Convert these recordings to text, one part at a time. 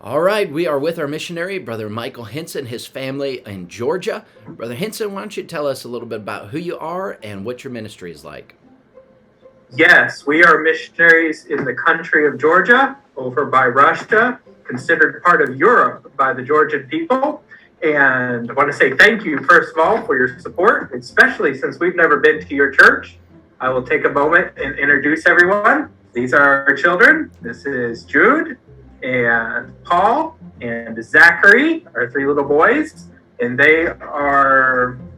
All right, we are with our missionary, Brother Michael Hinson, his family in Georgia. Brother Hinson, why don't you tell us a little bit about who you are and what your ministry is like? Yes, we are missionaries in the country of Georgia, over by Russia, considered part of Europe by the Georgian people. And I want to say thank you, first of all, for your support, especially since we've never been to your church. I will take a moment and introduce everyone. These are our children. This is Jude and Paul and Zachary, our three little boys. And the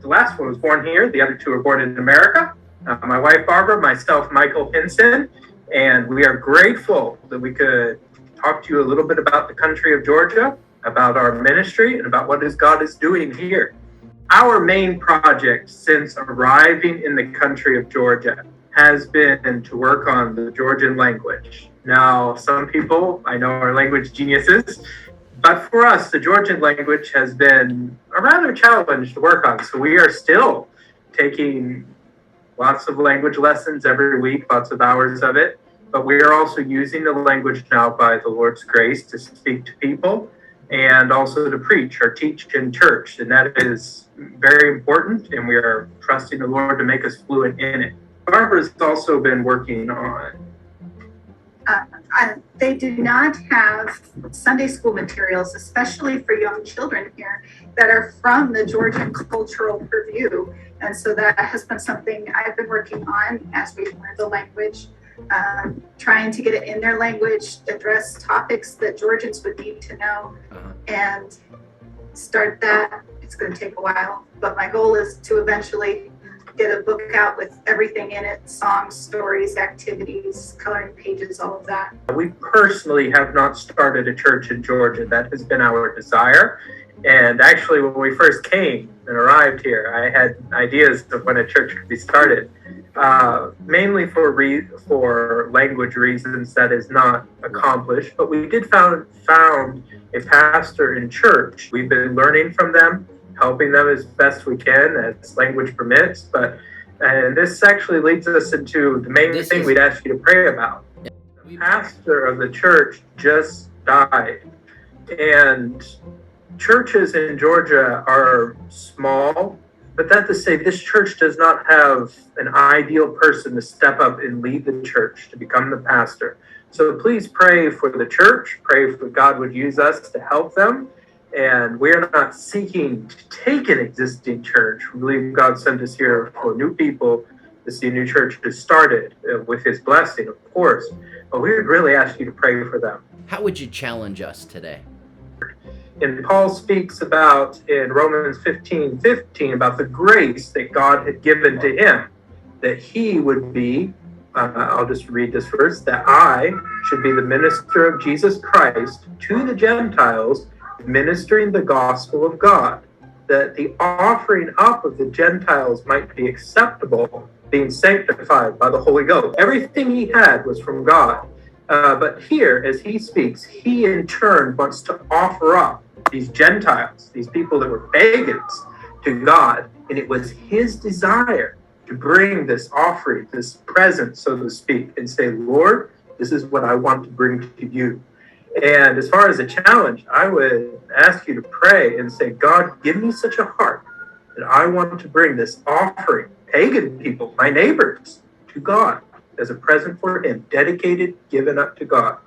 last one was born here. The other two were born in America. My wife, Barbara, myself, Michael Hinson, and we are grateful that we could talk to you a little bit about the country of Georgia, about our ministry, and about what God is doing here. Our main project since arriving in the country of Georgia has been to work on the Georgian language. Now, some people I know are language geniuses, but for us, the Georgian language has been a rather challenge to work on. So we are still taking lots of language lessons every week, lots of hours of it. But we are also using the language now by the Lord's grace to speak to people and also to preach or teach in church. And that is very important. And we are trusting the Lord to make us fluent in it. Barbara's also been working on. They do not have Sunday school materials, especially for young children here, that are from the Georgian cultural purview. And so that has been something I've been working on as we learn the language, trying to get it in their language, address topics that Georgians would need to know, and start that. It's going to take a while, but my goal is to eventually get a book out with everything in it: songs, stories, activities, coloring pages, all of that. We personally have not started a church in Georgia. That has been our desire. And actually, when we first came and arrived here, I had ideas of when a church could be started, mainly for language reasons that is not accomplished. But we did found a pastor in church. We've been learning from them, helping them as best we can as language permits. And this actually leads us into the main thing we'd ask you to pray about. The pastor of the church just died. And churches in Georgia are small, but that to say, this church does not have an ideal person to step up and lead the church to become the pastor. So please pray for the church, pray for God would use us to help them. And we're not seeking to take an existing church. We believe God sent us here for new people to see a new church to started with his blessing, of course. But we would really ask you to pray for them. How would you challenge us today? And Paul speaks about in Romans 15:15 about the grace that God had given to him, that he would be, I'll just read this verse, that I should be the minister of Jesus Christ to the Gentiles, ministering the gospel of God, that the offering up of the Gentiles might be acceptable, being sanctified by the Holy Ghost. Everything he had was from God. But here, as he speaks, he in turn wants to offer up these Gentiles, these people that were pagans, to God. And it was his desire to bring this offering, this present, so to speak, and say, Lord, this is what I want to bring to you. And as far as a challenge, I would ask you to pray and say, God, give me such a heart that I want to bring this offering, pagan people, my neighbors, to God as a present for him, dedicated, given up to God.